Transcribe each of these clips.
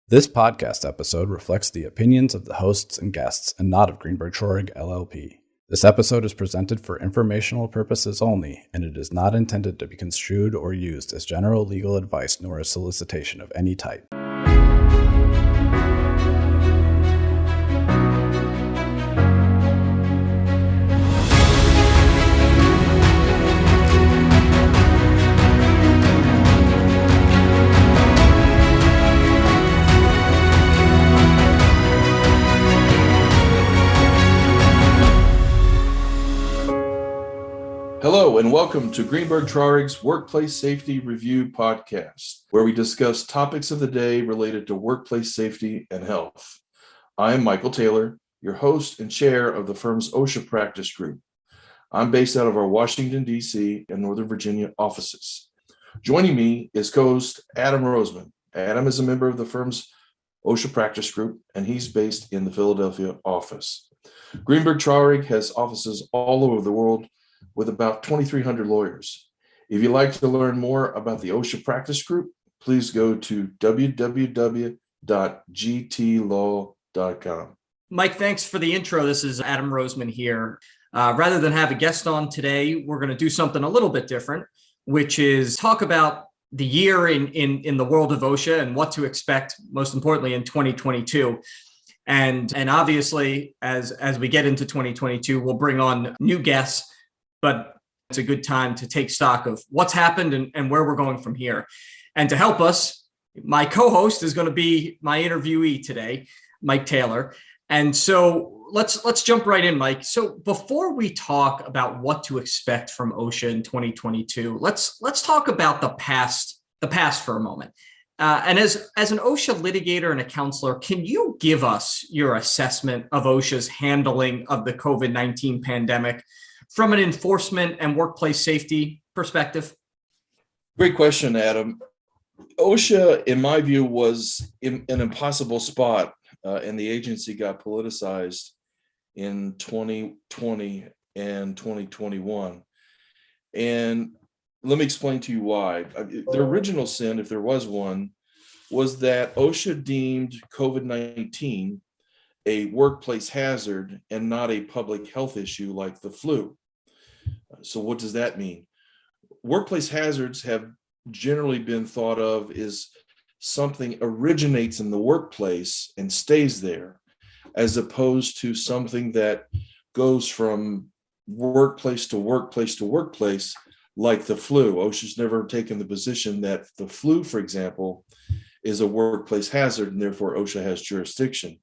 This podcast episode reflects the opinions of the hosts and guests and not of Greenberg Traurig LLP. This episode is presented for informational purposes only, and it is not intended to be construed or used as general legal advice nor a solicitation of any type. Hello, and welcome to Greenberg Traurig's Workplace Safety Review Podcast, where we discuss topics of the day related to workplace safety and health. I am Michael Taylor, your host and chair of the firm's Osha practice group. I'm based out of our Washington, D.C. and Northern Virginia offices. Joining me is co-host Adam Roseman. Adam is a member of the firm's Osha practice group, and he's based in the Philadelphia office. Greenberg Traurig has offices all over the world, with about 2,300 lawyers. If you'd like to learn more about the Osha practice group, please go to www.gtlaw.com. Mike, thanks for the intro. This is Adam Roseman here. Rather than have a guest on today, we're going to do something a little bit different, which is talk about the year in the world of Osha and what to expect, most importantly, in 2022. And obviously, as we get into 2022, we'll bring on new guests. But it's a good time to take stock of what's happened and where we're going from here. And to help us, my co-host is going to be my interviewee today, Mike Taylor. And so let's jump right in, Mike. So before we talk about what to expect from Osha in 2022, let's talk about the past for a moment. And as an OSHA litigator and a counselor, can you give us your assessment of OSHA's handling of the COVID-19 pandemic from an enforcement and workplace safety perspective? Great question, Adam. OSHA, in my view, was in an impossible spot, and the agency got politicized in 2020 and 2021. And let me explain to you why. The original sin, if there was one, was that OSHA deemed COVID-19 a workplace hazard and not a public health issue like the flu. So what does that mean? Workplace hazards have generally been thought of as something originates in the workplace and stays there, as opposed to something that goes from workplace to workplace to workplace, like the flu. OSHA's never taken the position that the flu, for example, is a workplace hazard, and therefore OSHA has jurisdiction.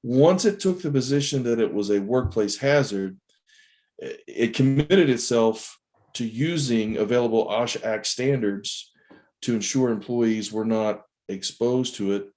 Once it took the position that it was a workplace hazard, it committed itself to using available OSHA Act standards to ensure employees were not exposed to it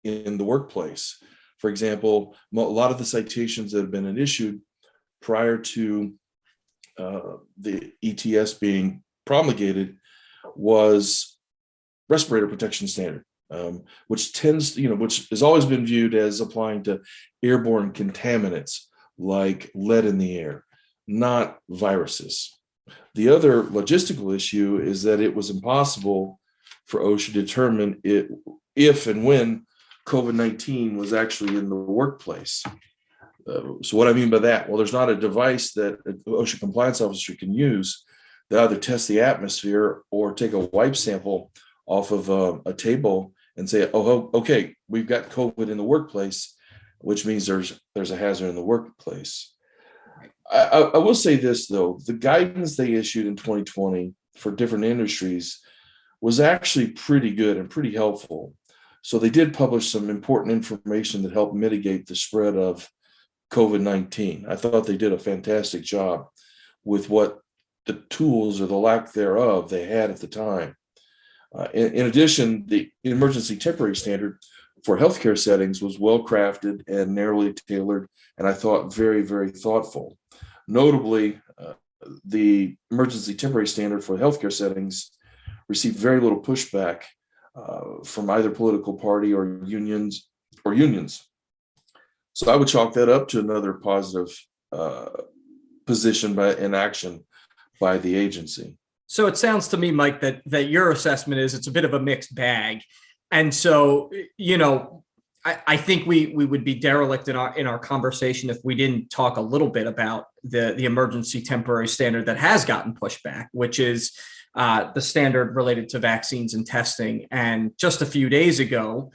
in the workplace. For example, a lot of the citations that have been issued prior to the ETS being promulgated was respirator protection standard. Which has always been viewed as applying to airborne contaminants like lead in the air, not viruses. The other logistical issue is that it was impossible for OSHA to determine if and when COVID-19 was actually in the workplace. So what I mean by that? Well, there's not a device that an OSHA compliance officer can use to either test the atmosphere or take a wipe sample off of a table and say, oh, okay, we've got COVID in the workplace, which means there's a hazard in the workplace. I will say this, though. The guidance they issued in 2020 for different industries was actually pretty good and pretty helpful. So they did publish some important information that helped mitigate the spread of COVID-19. I thought they did a fantastic job with what the tools or the lack thereof they had at the time. In addition, the emergency temporary standard for healthcare settings was well crafted and narrowly tailored, and I thought very, very thoughtful. Notably, the emergency temporary standard for healthcare settings received very little pushback from either political party or unions. So I would chalk that up to another positive position in action by the agency. So it sounds to me, Mike, that your assessment is it's a bit of a mixed bag. And so, I think we would be derelict in our conversation if we didn't talk a little bit about the emergency temporary standard that has gotten pushed back, which is the standard related to vaccines and testing. And just a few days ago,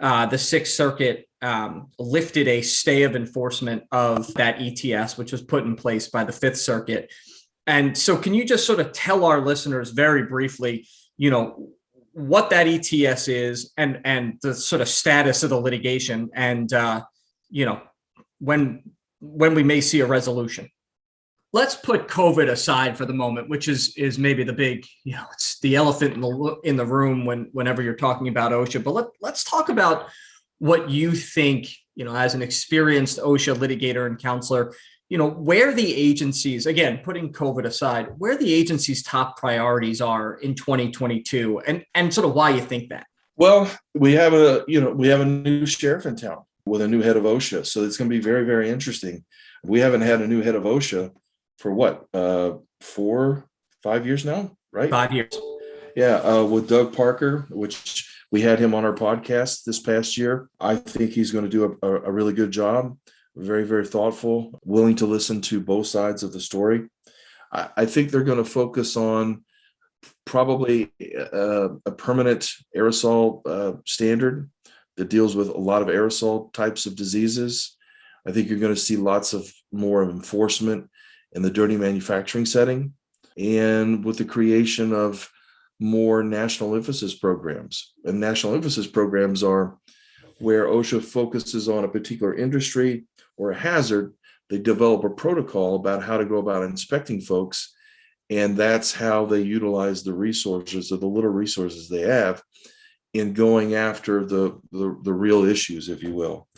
the Sixth Circuit lifted a stay of enforcement of that ETS, which was put in place by the Fifth Circuit. And so can you just sort of tell our listeners very briefly, what that ETS is and the sort of status of the litigation and, when we may see a resolution? Let's put COVID aside for the moment, which is maybe the big, it's the elephant in the room whenever you're talking about OSHA. But let's talk about what you think, as an experienced OSHA litigator and counselor, where the agencies, again, putting COVID aside, where the agency's top priorities are in 2022 and sort of why you think that. Well, we have a new sheriff in town with a new head of OSHA. So it's going to be very, very interesting. We haven't had a new head of OSHA for what, 4-5 years now, right? 5 years. Yeah, with Doug Parker, which we had him on our podcast this past year. I think he's going to do a really good job. Very, very thoughtful, willing to listen to both sides of the story. I think they're going to focus on probably a permanent aerosol standard that deals with a lot of aerosol types of diseases. I think you're going to see lots of more enforcement in the dirty manufacturing setting, and with the creation of more national emphasis programs. And national emphasis programs are where OSHA focuses on a particular industry or a hazard. They develop a protocol about how to go about inspecting folks. And that's how they utilize the resources, or the little resources they have, in going after the real issues, if you will.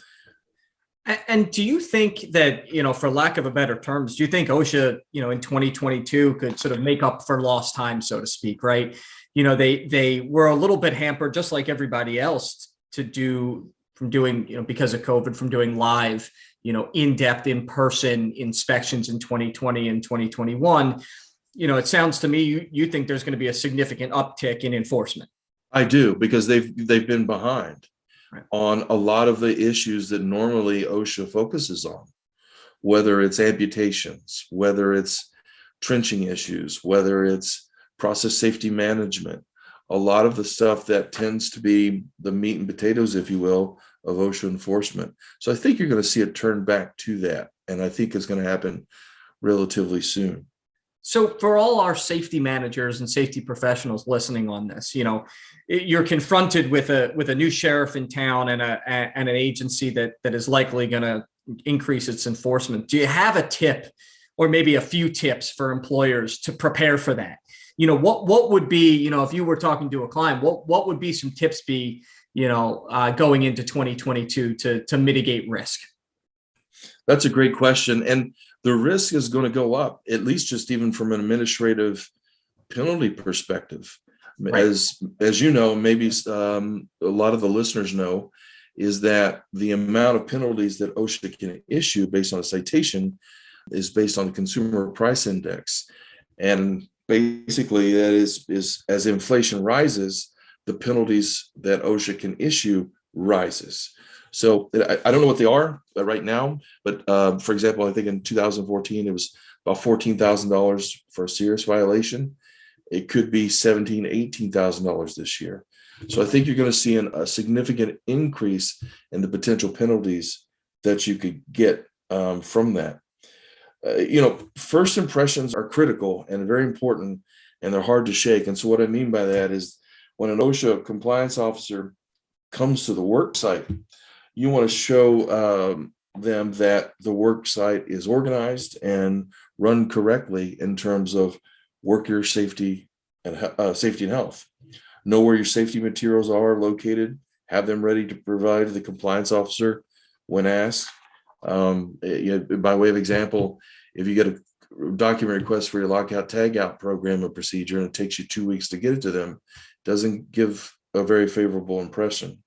And do you think that, for lack of a better terms, do you think OSHA, in 2022 could sort of make up for lost time, so to speak, right? They were a little bit hampered, just like everybody else, from doing because of COVID, from doing live, in-depth, in-person inspections in 2020 and 2021. It sounds to me you think there's going to be a significant uptick in enforcement. I do, because they've been behind. Right. On a lot of the issues that normally OSHA focuses on, whether it's amputations, whether it's trenching issues, whether it's process safety management, a lot of the stuff that tends to be the meat and potatoes, if you will, of OSHA enforcement. So I think you're going to see it turn back to that. And I think it's going to happen relatively soon. So for all our safety managers and safety professionals listening on this, you're confronted with a new sheriff in town and an agency that is likely going to increase its enforcement. Do you have a tip, or maybe a few tips, for employers to prepare for that? What would be, if you were talking to a client, what would be some tips going into 2022 to mitigate risk? That's a great question. And the risk is going to go up, at least just even from an administrative penalty perspective. Right. As you know, maybe a lot of the listeners know, is that the amount of penalties that OSHA can issue based on a citation is based on the Consumer Price Index. And basically that is as inflation rises, the penalties that OSHA can issue rises. So I don't know what they are right now, but for example, I think in 2014, it was about $14,000 for a serious violation. It could be $17,000, $18,000 this year. So I think you're going to see a significant increase in the potential penalties that you could get from that. First impressions are critical and very important, and they're hard to shake. And so what I mean by that is, when an OSHA compliance officer comes to the work site, you want to show them that the work site is organized and run correctly in terms of worker safety and health. Know where your safety materials are located. Have them ready to provide the compliance officer when asked. By way of example, if you get a document request for your lockout tagout program or procedure, and it takes you 2 weeks to get it to them, it doesn't give a very favorable impression.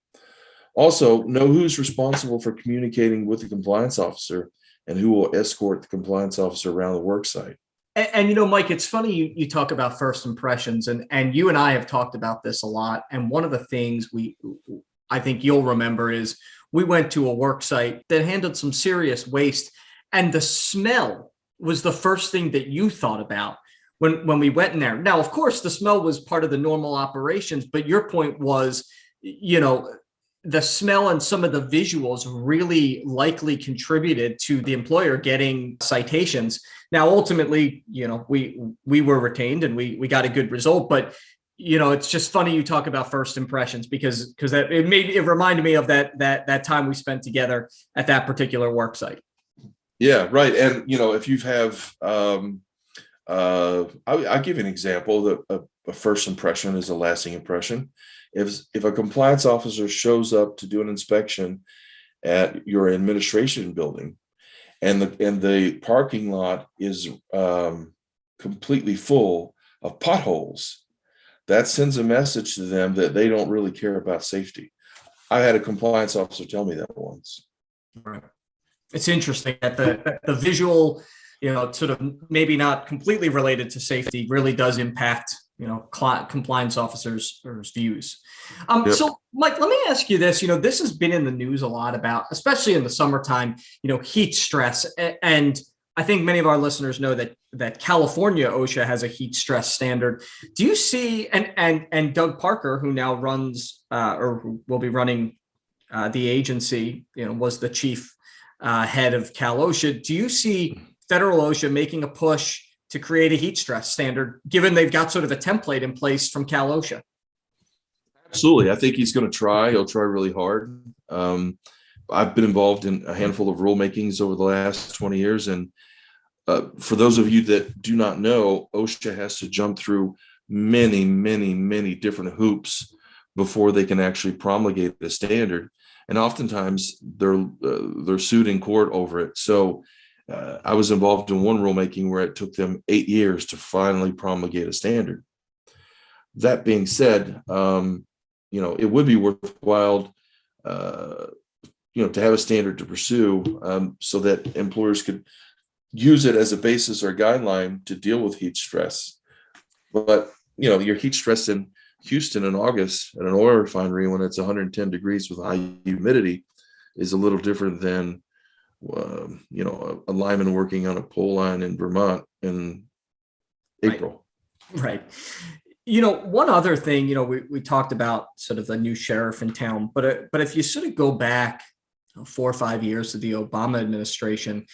Also, know who's responsible for communicating with the compliance officer and who will escort the compliance officer around the work site. And Mike, it's funny you talk about first impressions, and you and I have talked about this a lot. And one of the things I think you'll remember is we went to a work site that handled some serious waste, and the smell was the first thing that you thought about when we went in there. Now, of course, the smell was part of the normal operations, but your point was, the smell and some of the visuals really likely contributed to the employer getting citations. Now, ultimately, we were retained and we got a good result, but it's just funny you talk about first impressions because it reminded me of that time we spent together at that particular work site. Yeah, right. And if you have, I'll give you an example that a first impression is a lasting impression. If a compliance officer shows up to do an inspection at your administration building, and the parking lot is completely full of potholes, that sends a message to them that they don't really care about safety. I had a compliance officer tell me that once. Right. It's interesting that the visual, sort of maybe not completely related to safety, really does impact compliance officers' views. Yep. So, Mike, let me ask you this. This has been in the news a lot about, especially in the summertime, heat stress. And I think many of our listeners know that California OSHA has a heat stress standard. Do you see, and Doug Parker, who now runs or who will be running the agency, was the chief head of Cal OSHA. Do you see federal OSHA making a push to create a heat stress standard, given they've got sort of a template in place from Cal OSHA? Absolutely. I think he's going to try. He'll try really hard. I've been involved in a handful of rulemakings over the last 20 years. And for those of you that do not know, OSHA has to jump through many, many, many different hoops before they can actually promulgate the standard. And oftentimes they're sued in court over it. So I was involved in one rulemaking where it took them 8 years to finally promulgate a standard. That being said, it would be worthwhile, to have a standard to pursue so that employers could use it as a basis or guideline to deal with heat stress. But, your heat stress in Houston in August at an oil refinery when it's 110 degrees with high humidity is a little different than a lineman working on a pole line in Vermont in April. Right. One other thing, we talked about sort of the new sheriff in town, but if you sort of go back 4 or 5 years to the Obama administration,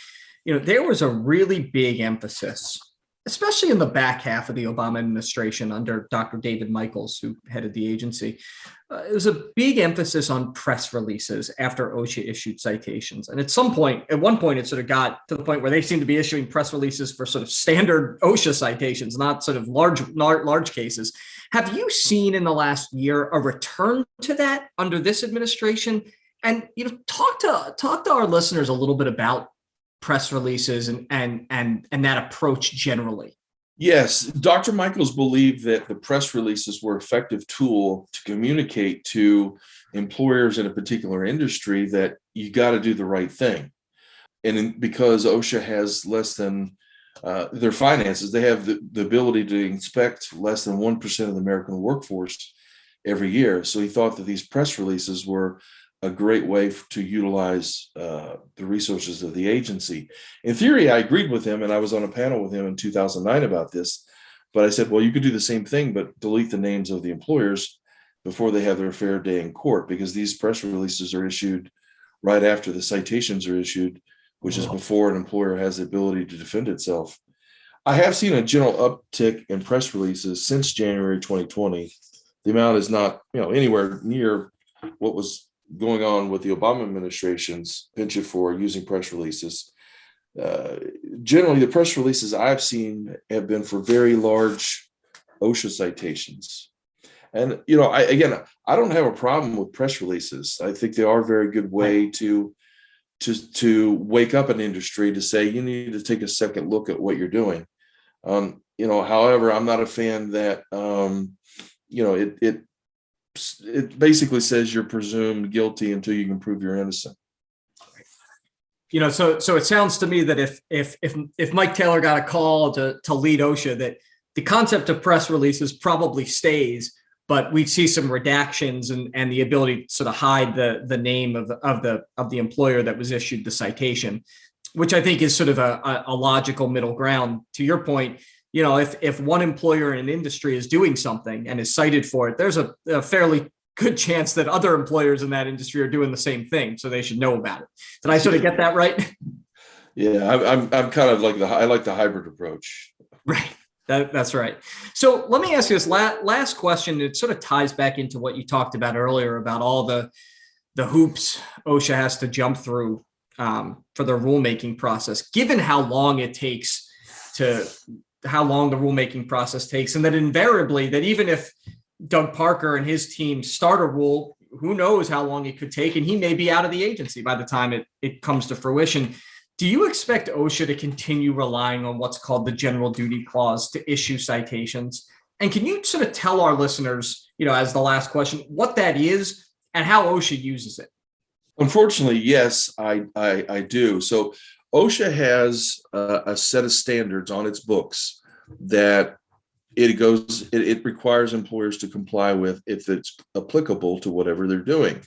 there was a really big emphasis, especially in the back half of the Obama administration under Dr. David Michaels, who headed the agency. It was a big emphasis on press releases after OSHA issued citations. And at one point, it sort of got to the point where they seemed to be issuing press releases for sort of standard OSHA citations, not sort of large cases. Have you seen in the last year a return to that under this administration? And talk to our listeners a little bit about press releases and that approach generally. Yes, Dr. Michaels believed that the press releases were an effective tool to communicate to employers in a particular industry that you got to do the right thing. And because OSHA has less than their finances, they have the ability to inspect less than 1% of the American workforce every year. So he thought that these press releases were a great way to utilize the resources of the agency. In theory, I agreed with him, and I was on a panel with him in 2009 about this. But I said, well, you could do the same thing, but delete the names of the employers before they have their fair day in court, because these press releases are issued right after the citations are issued, which is before an employer has the ability to defend itself. I have seen a general uptick in press releases since January 2020. The amount is not, anywhere near what was going on with the Obama administration's penchant for using press releases. Generally, the press releases I've seen have been for very large OSHA citations. And, I don't have a problem with press releases. I think they are a very good way to wake up an industry to say, you need to take a second look at what you're doing. However, I'm not a fan that, it basically says you're presumed guilty until you can prove you're innocent. So it sounds to me that if Mike Taylor got a call to lead OSHA, that the concept of press releases probably stays, but we'd see some redactions and the ability to sort of hide the name of the employer that was issued the citation, which I think is sort of a logical middle ground. To your point, if one employer in an industry is doing something and is cited for it, there's a fairly good chance that other employers in that industry are doing the same thing, so they should know about it. Did I sort of get that right? Yeah, I'm kind of like I like the hybrid approach. Right. That's right. So let me ask you this last question. It sort of ties back into what you talked about earlier about all the hoops OSHA has to jump through for their rulemaking process. Given how long the rulemaking process takes, and that invariably that even if Doug Parker and his team start a rule, who knows how long it could take, and he may be out of the agency by the time it comes to fruition. Do you expect OSHA to continue relying on what's called the general duty clause to issue citations? And can you sort of tell our listeners, as the last question, what that is and how OSHA uses it? Unfortunately, yes, I do. So OSHA has a set of standards on its books that it requires employers to comply with if it's applicable to whatever they're doing.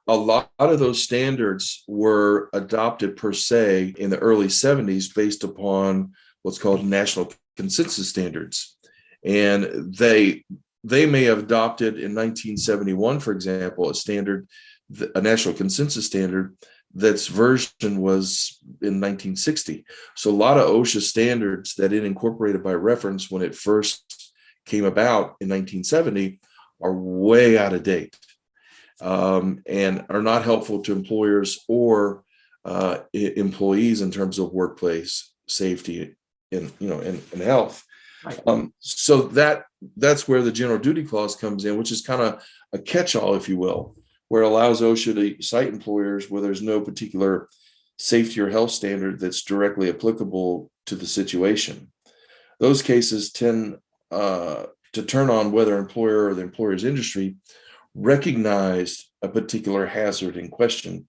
A lot of those standards were adopted per se in the early 70s based upon what's called national consensus standards. And they may have adopted in 1971, for example, a national consensus standard that's version was in 1960. So a lot of OSHA standards that it incorporated by reference when it first came about in 1970 are way out of date and are not helpful to employers or employees in terms of workplace safety and health. Right. So that's where the general duty clause comes in, which is kind of a catch-all, if you will, where it allows OSHA to cite employers where there's no particular safety or health standard that's directly applicable to the situation. Those cases tend to turn on whether an employer or the employer's industry recognized a particular hazard in question,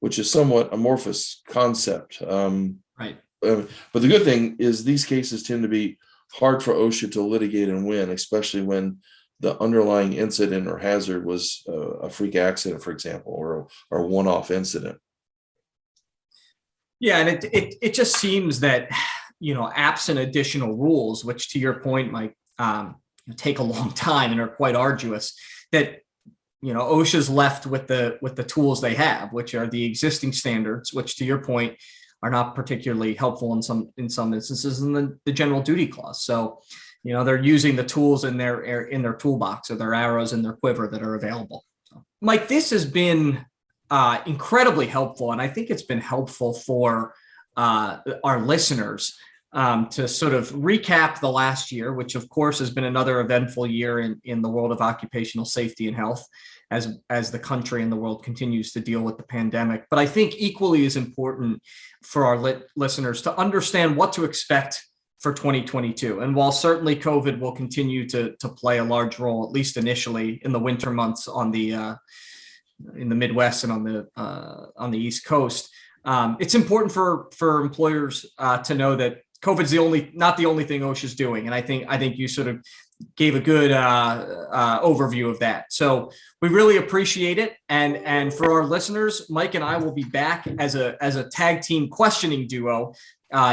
which is somewhat amorphous concept. Right. But the good thing is these cases tend to be hard for OSHA to litigate and win, especially when the underlying incident or hazard was a freak accident, for example, or a one-off incident. Yeah, and it just seems that, absent additional rules, which to your point might take a long time and are quite arduous, that OSHA's left with the tools they have, which are the existing standards, which to your point are not particularly helpful in some instances, in the general duty clause. So, they're using the tools in their toolbox or their arrows in their quiver that are available. So, Mike, this has been incredibly helpful, and I think it's been helpful for our listeners to sort of recap the last year, which of course has been another eventful year in the world of occupational safety and health, as the country and the world continues to deal with the pandemic. But I think equally as important for our listeners to understand what to expect for 2022. And while certainly COVID will continue to play a large role, at least initially in the winter months in the Midwest and on the East Coast, it's important for employers to know that COVID's not the only thing OSHA's doing. And I think you sort of gave a good overview of that. So we really appreciate it. And for our listeners, Mike and I will be back as a tag team questioning duo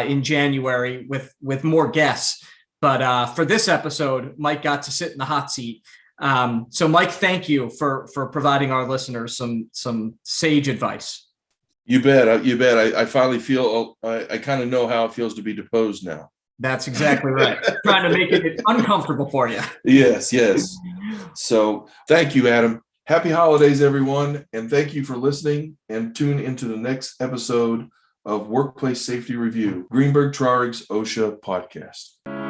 in January with more guests. But for this episode, Mike got to sit in the hot seat. So Mike, thank you for providing our listeners some sage advice. You bet. I finally feel I kind of know how it feels to be deposed now. That's exactly right. Trying to make it uncomfortable for you. Yes. So thank you, Adam. Happy holidays, everyone. And thank you for listening, and tune into the next episode of Workplace Safety Review, Greenberg Trarig's OSHA podcast.